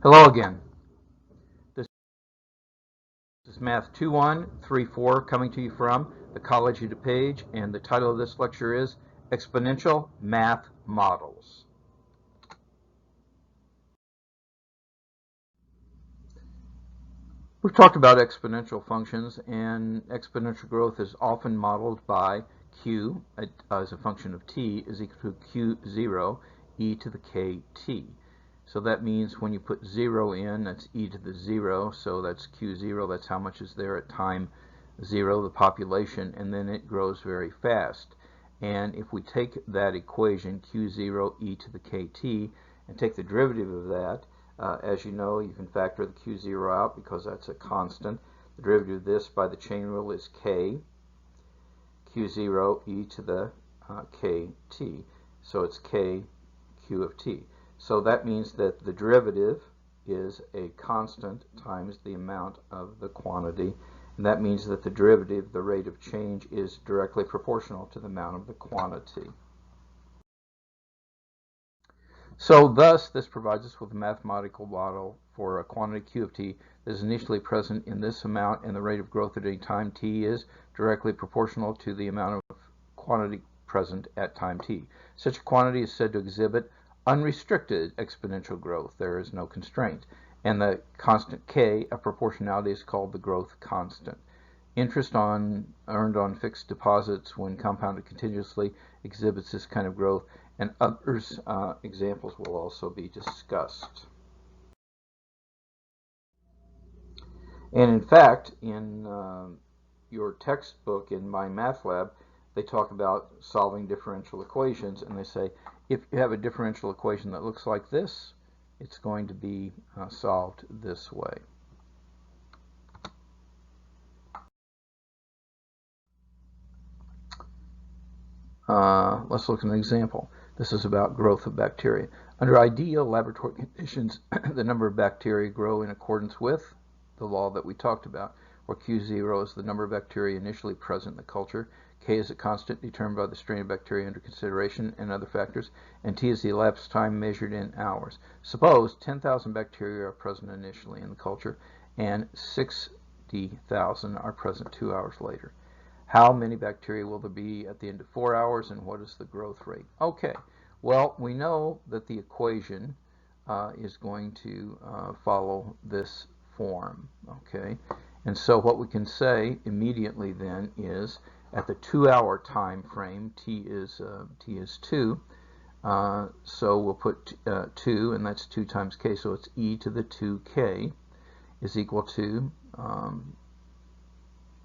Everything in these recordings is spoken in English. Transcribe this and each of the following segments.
Hello again. This is Math 2134 coming to you from the College of DuPage, and the title of this lecture is Exponential Math Models. We've talked about exponential functions, and exponential growth is often modeled by q as a function of t is equal to q0 e to the kt. So that means when you put 0 in, that's e to the 0, so that's q0, that's how much is there at time 0, the population, and then it grows very fast. And if we take that equation, q0 e to the kt, and take the derivative of that, as you know, you can factor the q0 out because that's a constant. The derivative of this by the chain rule is k, q0 e to the kt, so it's k q of t. So that means that the derivative is a constant times the amount of the quantity, and that means that the derivative, the rate of change, is directly proportional to the amount of the quantity. So thus, this provides us with a mathematical model for a quantity q of t that is initially present in this amount, and the rate of growth at any time t is directly proportional to the amount of quantity present at time t. Such a quantity is said to exhibit unrestricted exponential growth. There is no constraint. And the constant k of proportionality is called the growth constant. Interest earned on fixed deposits when compounded continuously exhibits this kind of growth, and others examples will also be discussed. And in fact, in your textbook in my math lab, they talk about solving differential equations, and they say if you have a differential equation that looks like this, it's going to be solved this way. Let's look at an example. This is about growth of bacteria. Under ideal laboratory conditions, the number of bacteria grow in accordance with the law that we talked about, where Q0 is the number of bacteria initially present in the culture, K is a constant determined by the strain of bacteria under consideration and other factors, and T is the elapsed time measured in hours. Suppose 10,000 bacteria are present initially in the culture and 60,000 are present 2 hours later. How many bacteria will there be at the end of 4 hours, and what is the growth rate? Okay, well, we know that the equation is going to follow this form, okay? And so what we can say immediately then is at the 2-hour time frame, t is 2, so we'll put 2, and that's 2 times k, so it's e to the 2k is equal to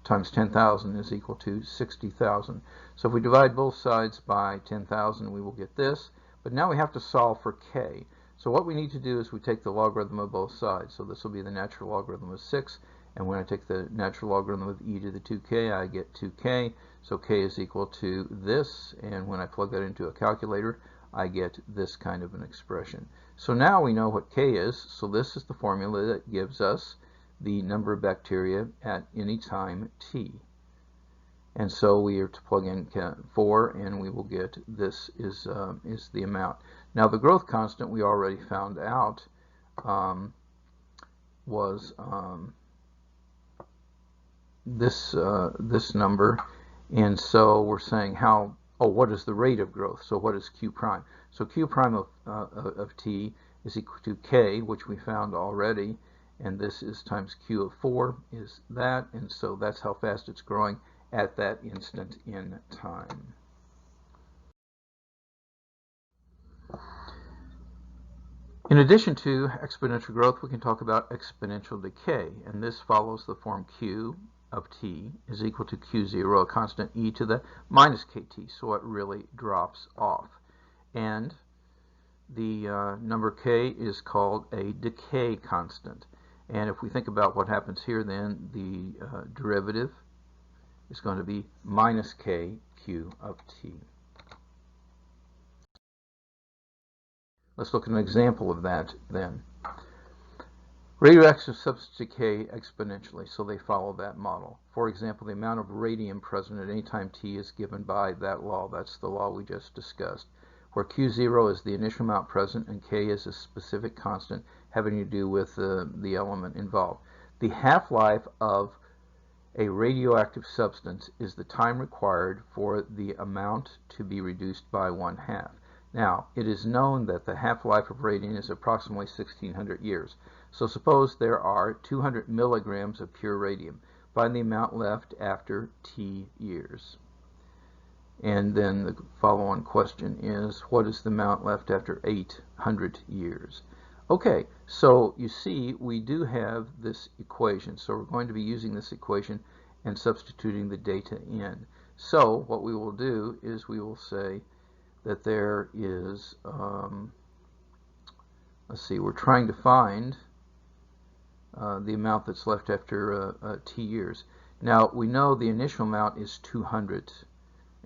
times 10,000 is equal to 60,000. So if we divide both sides by 10,000, we will get this. But now we have to solve for k. So what we need to do is we take the logarithm of both sides. So this will be the natural logarithm of 6. And when I take the natural logarithm of e to the 2k, I get 2k. So k is equal to this. And when I plug that into a calculator, I get this kind of an expression. So now we know what k is. So this is the formula that gives us the number of bacteria at any time t. And so we are to plug in 4, and we will get this is the amount. Now the growth constant we already found out was this number, and so we're saying what is the rate of growth? So what is q prime? So q prime of t is equal to k, which we found already, and this is times q of 4 is that, and so that's how fast it's growing at that instant in time. In addition to exponential growth, we can talk about exponential decay, and this follows the form q of t is equal to q0, a constant e to the minus kt, so it really drops off. And the number k is called a decay constant. And if we think about what happens here, then the derivative is going to be minus k q of t. Let's look at an example of that then. Radioactive substances decay exponentially, so they follow that model. For example, the amount of radium present at any time t is given by that law. That's the law we just discussed. where Q0 is the initial amount present and K is a specific constant having to do with the element involved. The half-life of a radioactive substance is the time required for the amount to be reduced by 1/2. Now, it is known that the half-life of radium is approximately 1600 years. So suppose there are 200 milligrams of pure radium. Find the amount left after T years. And then the follow-on question is, what is the amount left after 800 years? Okay, so you see we do have this equation. So we're going to be using this equation and substituting the data in. So what we will do is we will say that there is, let's see, we're trying to find the amount that's left after T years. Now we know the initial amount is 200,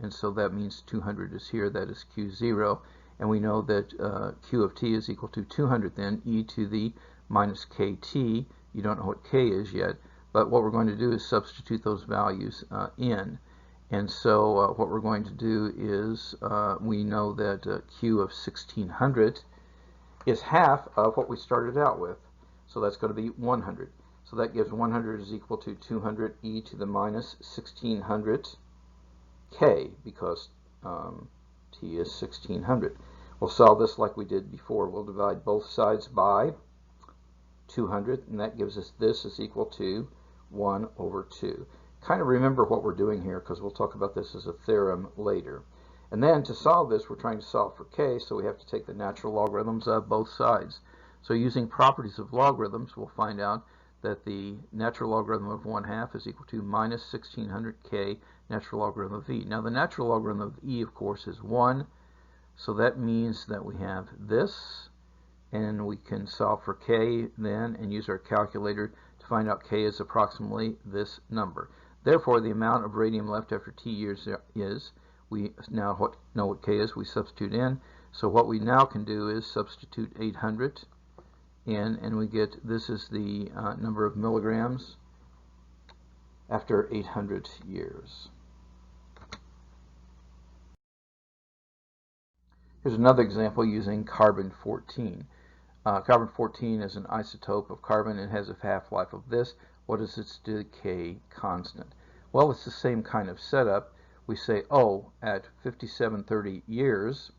and so that means 200 is here, that is Q0, and we know that Q of T is equal to 200 then, e to the minus KT. You don't know what K is yet, but what we're going to do is substitute those values in. And so what we're going to do is we know that Q of 1600 is half of what we started out with. So that's going to be 100. So that gives 100 is equal to 200 e to the minus 1600 K, because T is 1600. We'll solve this like we did before. We'll divide both sides by 200, and that gives us this is equal to 1 over 2. Kind of remember what we're doing here, because we'll talk about this as a theorem later. And then to solve this, we're trying to solve for K, so we have to take the natural logarithms of both sides. So using properties of logarithms, we'll find out that the natural logarithm of 1/2 is equal to minus 1600K natural logarithm of E. Now the natural logarithm of E, of course, is 1, so that means that we have this, and we can solve for K then and use our calculator to find out K is approximately this number. Therefore, the amount of radium left after T years is, we now know what K is, we substitute in. So what we now can do is substitute 800 in, and we get, this is the number of milligrams after 800 years. Here's another example using carbon-14. Carbon-14 is an isotope of carbon and has a half-life of this. What is its decay constant? Well, it's the same kind of setup. We say, oh, at 5730 years,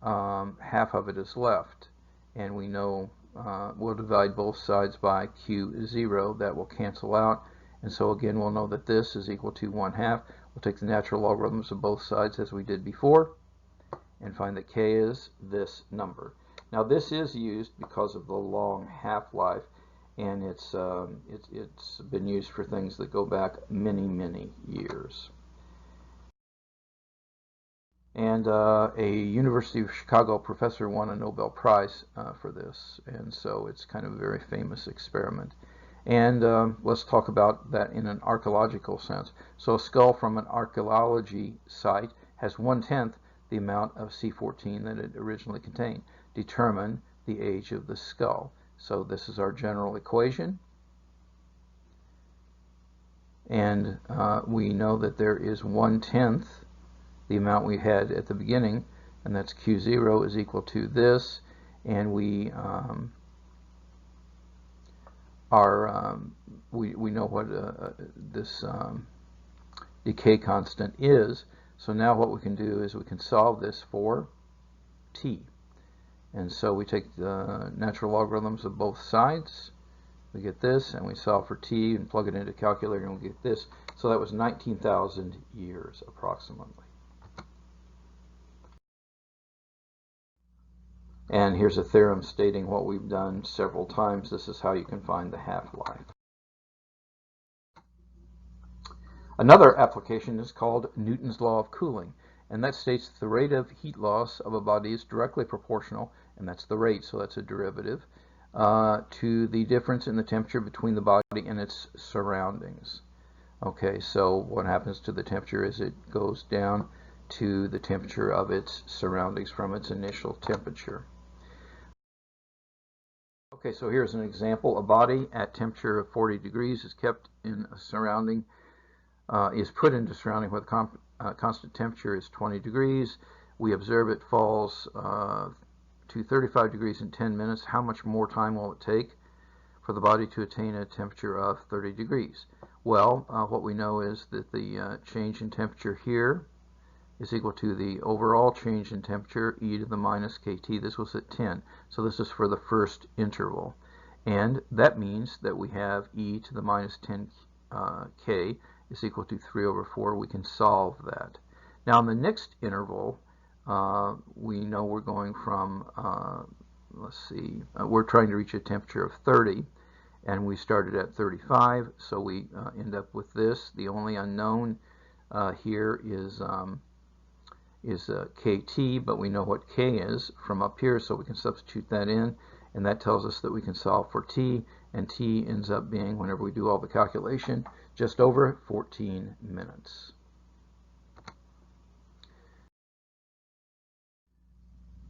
half of it is left. And we know we'll divide both sides by Q0. That will cancel out. And so again, we'll know that this is equal to 1/2. We'll take the natural logarithms of both sides as we did before and find that K is this number. Now this is used because of the long half-life, and it's been used for things that go back many, many years. And a University of Chicago professor won a Nobel Prize for this, and so it's kind of a very famous experiment. And let's talk about that in an archaeological sense. So a skull from an archaeology site has 1/10 the amount of C14 that it originally contained. Determine the age of the skull. So this is our general equation. And we know that there is 1/10 the amount we had at the beginning, and that's Q0 is equal to this, and we know what this decay constant is. So now what we can do is we can solve this for T. And so we take the natural logarithms of both sides, we get this, and we solve for T and plug it into a calculator and we get this. So that was 19,000 years approximately. And here's a theorem stating what we've done several times. This is how you can find the half-life. Another application is called Newton's law of cooling, and that states that the rate of heat loss of a body is directly proportional, and that's the rate, so that's a derivative, to the difference in the temperature between the body and its surroundings. Okay, so what happens to the temperature is it goes down to the temperature of its surroundings from its initial temperature. Okay, so here's an example. A body at temperature of 40 degrees is kept in a surrounding, is put into surrounding where the constant temperature is 20 degrees. We observe it falls to 35 degrees in 10 minutes. How much more time will it take for the body to attain a temperature of 30 degrees? Well, what we know is that the change in temperature here is equal to the overall change in temperature, e to the minus kt. This was at 10, so this is for the first interval. And that means that we have e to the minus 10k is equal to 3 over 4. We can solve that. Now in the next interval, we know we're going from, we're trying to reach a temperature of 30, and we started at 35, so we end up with this. The only unknown here is kt, but we know what k is from up here, so we can substitute that in, and that tells us that we can solve for t, and t ends up being, whenever we do all the calculation, just over 14 minutes.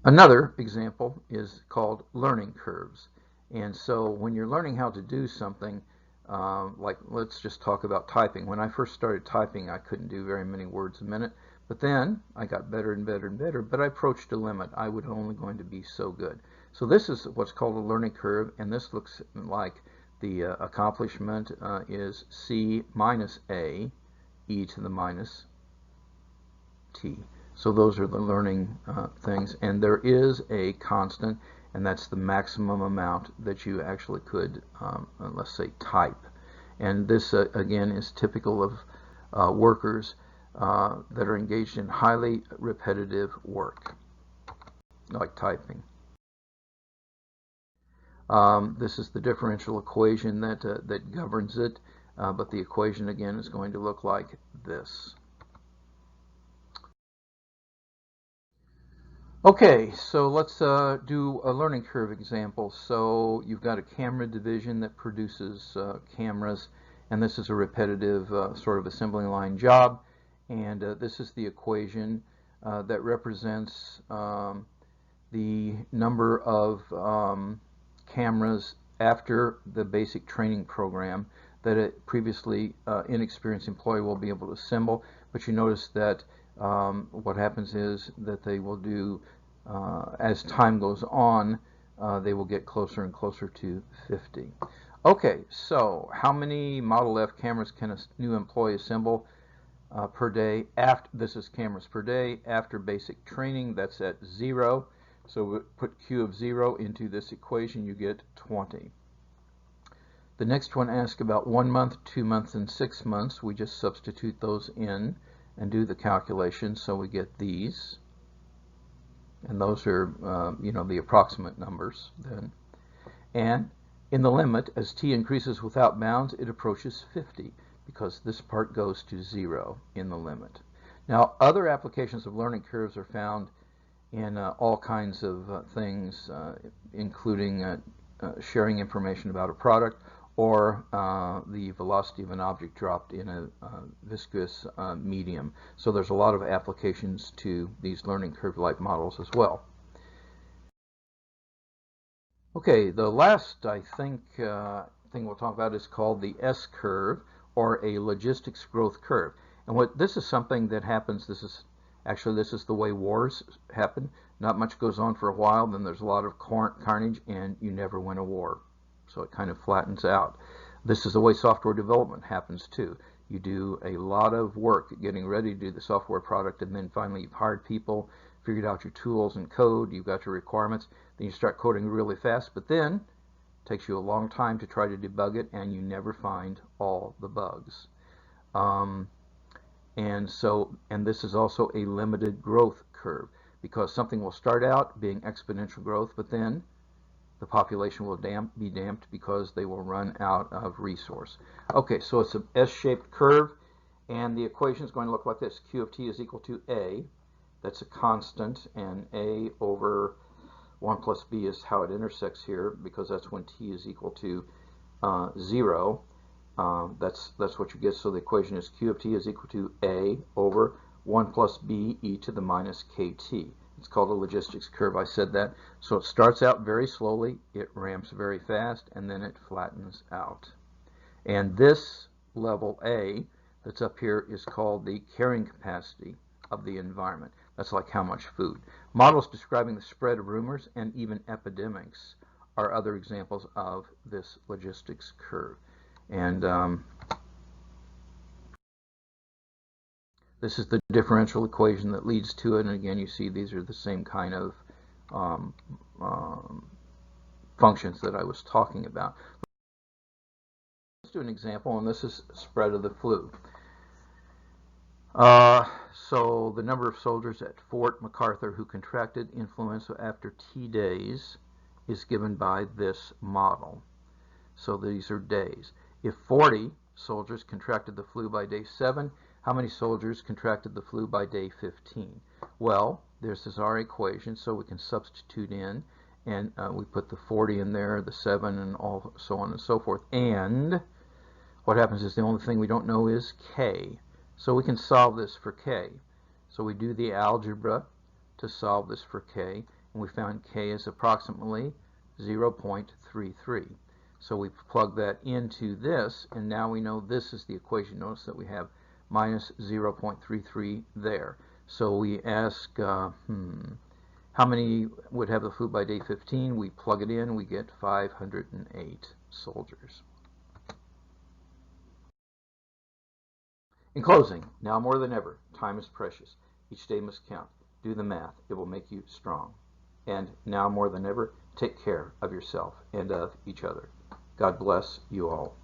Another example is called learning curves. And so when you're learning how to do something, like let's just talk about typing. When I first started typing, I couldn't do very many words a minute, but then I got better and better and better, but I approached a limit. I was only going to be so good. So this is what's called a learning curve, and this looks like the accomplishment is c minus a e to the minus t. So those are the learning things, and there is a constant, and that's the maximum amount that you actually could, let's say, type. And this, again, is typical of workers that are engaged in highly repetitive work, like typing. This is the differential equation that governs it, but the equation, again, is going to look like this. Okay, so let's do a learning curve example. So you've got a camera division that produces cameras, and this is a repetitive sort of assembly line job, and this is the equation that represents the number of cameras after the basic training program that a previously inexperienced employee will be able to assemble. But you notice that what happens is that they will do, as time goes on, they will get closer and closer to 50. Okay, so how many Model F cameras can a new employee assemble per day? This is cameras per day. After basic training, that's at 0. So we put Q of 0 into this equation, you get 20. The next one asks about 1 month, 2 months, and 6 months. We just substitute those in and do the calculation, so we get these, and those are the approximate numbers then. And in the limit, as t increases without bounds, it approaches 50 because this part goes to 0 in the limit. Now, other applications of learning curves are found in all kinds of things, including sharing information about a product, or the velocity of an object dropped in a viscous medium. So there's a lot of applications to these learning curve-like models as well. Okay, the last, I think, thing we'll talk about is called the S-curve, or a logistics growth curve. And this is something that happens, this is the way wars happen. Not much goes on for a while, then there's a lot of carnage, and you never win a war. So it kind of flattens out. This is the way software development happens too. You do a lot of work getting ready to do the software product, and then finally you've hired people, figured out your tools and code, you've got your requirements, then you start coding really fast, but then it takes you a long time to try to debug it, and you never find all the bugs. And this is also a limited growth curve, because something will start out being exponential growth, but then the population will be damped because they will run out of resource. Okay, so it's an S-shaped curve, and the equation is going to look like this. Q of t is equal to A. That's a constant, and A over 1 plus B is how it intersects here, because that's when t is equal to 0. That's what you get. So the equation is Q of t is equal to A over 1 plus B e to the minus kt. It's called a logistics curve. I said that. So it starts out very slowly, it ramps very fast, and then it flattens out. And this level A that's up here is called the carrying capacity of the environment. That's like how much food. Models describing the spread of rumors and even epidemics are other examples of this logistics curve. And this is the differential equation that leads to it. And again, you see these are the same kind of functions that I was talking about. Let's do an example, and this is spread of the flu. So the number of soldiers at Fort MacArthur who contracted influenza after T days is given by this model. So these are days. If 40 soldiers contracted the flu by day 7, how many soldiers contracted the flu by day 15? Well, this is our equation, so we can substitute in, and we put the 40 in there, the 7, and all so on and so forth. And what happens is the only thing we don't know is K. So we can solve this for K. So we do the algebra to solve this for K, and we found K is approximately 0.33. So we plug that into this, and now we know this is the equation. Notice that we have minus 0.33 there. So we ask, how many would have the flu by day 15? We plug it in, we get 508 soldiers. In closing, now more than ever, time is precious. Each day must count. Do the math. It will make you strong. And now more than ever, take care of yourself and of each other. God bless you all.